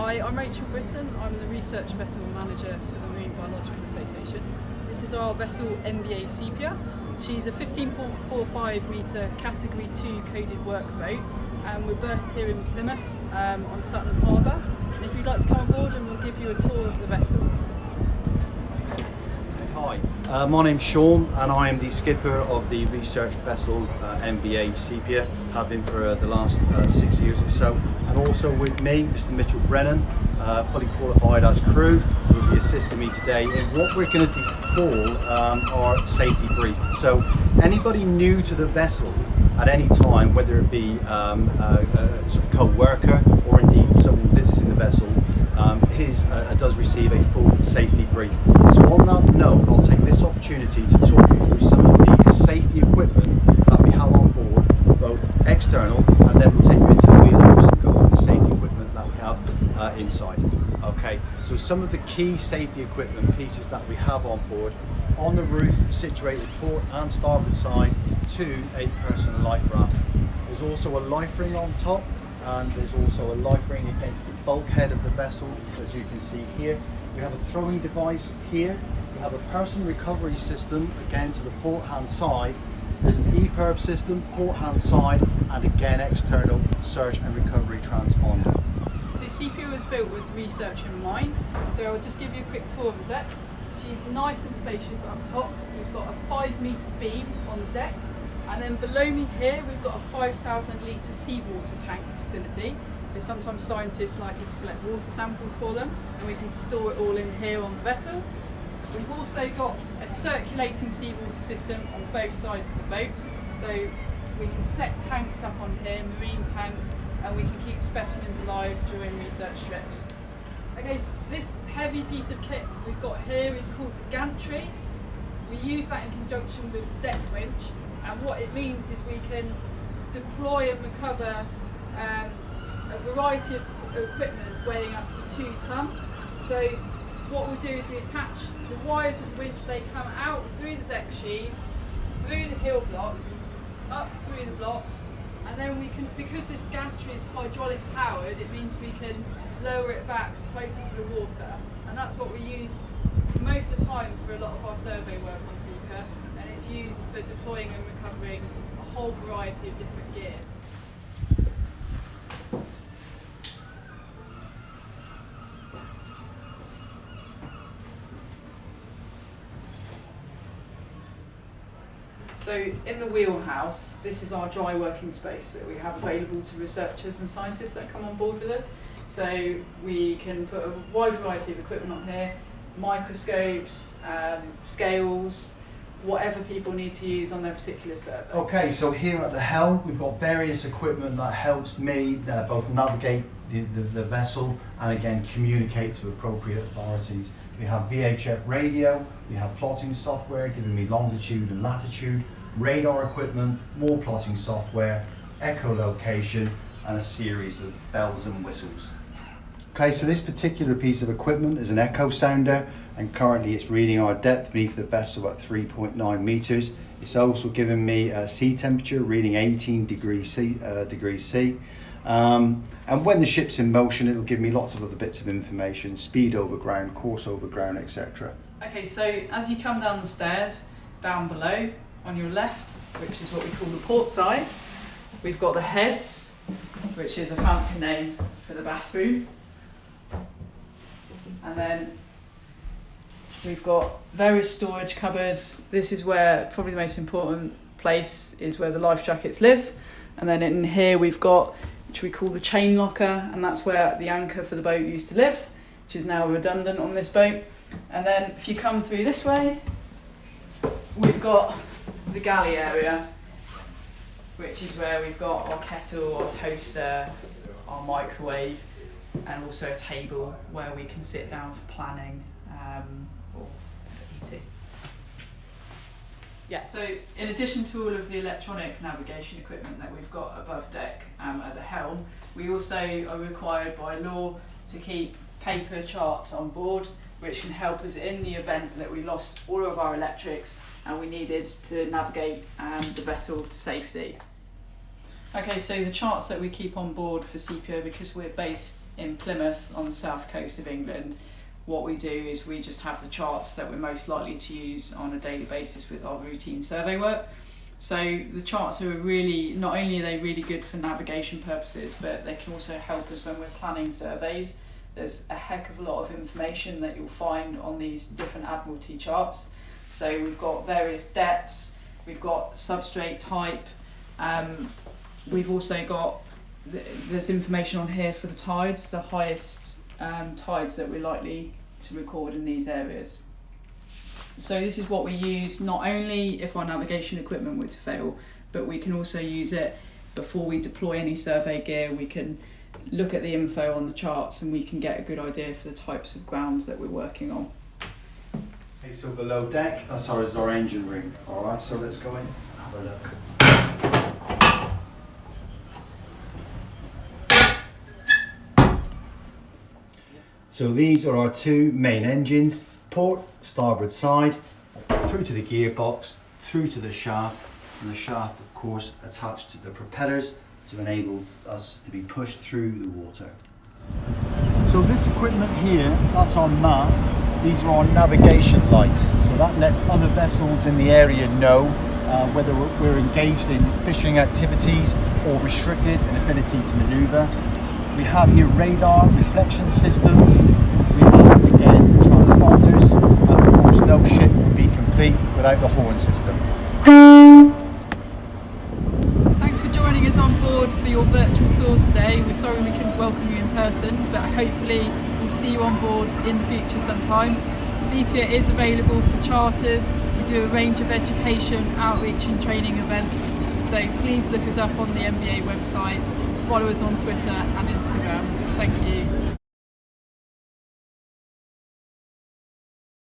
Hi, I'm Rachel Britton. I'm the Research Vessel Manager for the Marine Biological Association. This is our vessel MBA Sepia. She's a 15.45 metre Category 2 coded workboat, and we're berthed here in Plymouth on Sutton Harbour. And if you'd like to come on board, and we'll give you a tour of the vessel. Hi, my name's Sean and I am the skipper of the research vessel MBA Sepia. Have been for the last 6 years or so, and also with me Mr. Mitchell Brennan, fully qualified as crew, who will be assisting me today in what we're going to call our safety brief. So anybody new to the vessel at any time, whether it be a sort of co-worker or indeed someone visiting the vessel, does receive a full safety brief. So on that note, I'll take this opportunity to talk you through some of the safety equipment that we have on board, both external, and then we'll take you into the wheelhouse and go through the safety equipment that we have inside. Okay, so some of the key safety equipment pieces that we have on board: on the roof, situated port and starboard side, 2 8-person life rafts. There's also a life ring on top, and there's also a life ring against the bulkhead of the vessel, as you can see here. We have a throwing device here. We have a person recovery system, again to the port hand side. There's an EPIRB system, port hand side, and again external search and recovery transponder. So Sepia was built with research in mind, so I'll just give you a quick tour of the deck. She's nice and spacious up top. We've got a 5-metre beam on the deck. And then below me here, we've got a 5,000 litre seawater tank facility. So sometimes scientists like us to collect water samples for them, and we can store it all in here on the vessel. We've also got a circulating seawater system on both sides of the boat. So we can set tanks up on here, marine tanks, and we can keep specimens alive during research trips. Okay, so this heavy piece of kit we've got here is called the gantry. We use that in conjunction with the deck winch. And what it means is we can deploy and recover a variety of equipment weighing up to 2 tonne. So what we'll do is we attach the wires of the winch. They come out through the deck sheaves, through the heel blocks, up through the blocks, and then we can, because this gantry is hydraulic powered, it means we can lower it back closer to the water. And that's what we use most of the time for a lot of our survey work on Sepia. It's used for deploying and recovering a whole variety of different gear. So in the Wheelhouse, this is our dry working space that we have available to researchers and scientists that come on board with us. So we can put a wide variety of equipment on here: microscopes, scales, whatever people need to use on their particular survey. Okay, so here at the helm, we've got various equipment that helps me both navigate the vessel and again communicate to appropriate authorities. We have VHF radio, we have plotting software giving me longitude and latitude, radar equipment, more plotting software, echolocation, and a series of bells and whistles. Okay, so this particular piece of equipment is an echo sounder, and currently it's reading our depth beneath the vessel at 3.9 meters. It's also giving me a sea temperature reading 18 degrees C. And when the ship's in motion, it'll give me lots of other bits of information: speed over ground, course over ground, etc. Okay, so as you come down the stairs, down below on your left, which is what we call the port side, we've got the heads, which is a fancy name for the bathroom. And then we've got various storage cupboards. This is where probably the most important place is where the life jackets live. And then in here we've got, which we call the chain locker, and that's where the anchor for the boat used to live, which is now redundant on this boat. And then if you come through this way, we've got the galley area, which is where we've got our kettle, our toaster, our microwave, and also a table where we can sit down for planning or for eating. Yeah, so in addition to all of the electronic navigation equipment that we've got above deck at the helm, we also are required by law to keep paper charts on board, which can help us in the event that we lost all of our electrics and we needed to navigate the vessel to safety. Okay, so the charts that we keep on board for Sepia, because we're based in Plymouth on the south coast of England, what we do is we just have the charts that we're most likely to use on a daily basis with our routine survey work. So the charts are really, not only are they really good for navigation purposes, but they can also help us when we're planning surveys. There's a heck of a lot of information that you'll find on these different Admiralty charts. So we've got various depths, we've got substrate type, we've also got, there's information on here for the tides, the highest tides that we're likely to record in these areas. So this is what we use not only if our navigation equipment were to fail, but we can also use it before we deploy any survey gear. We can look at the info on the charts and we can get a good idea for the types of grounds that we're working on. Okay, so below deck, that's our engine room. Alright, so let's go in and have a look. So these are our two main engines, port, starboard side, through to the gearbox, through to the shaft, and the shaft of course attached to the propellers to enable us to be pushed through the water. So this equipment here, that's our mast. These are our navigation lights. So that lets other vessels in the area know whether we're engaged in fishing activities or restricted in ability to maneuver. We have here radar, reflection systems. We have again transponders, and of course no ship would be complete without the horn system. Thanks for joining us on board for your virtual tour today. We're sorry we couldn't welcome you in person, but hopefully we'll see you on board in the future sometime. Sepia is available for charters. We do a range of education, outreach and training events, so please look us up on the MBA website, follow us on Twitter and Instagram. Thank you.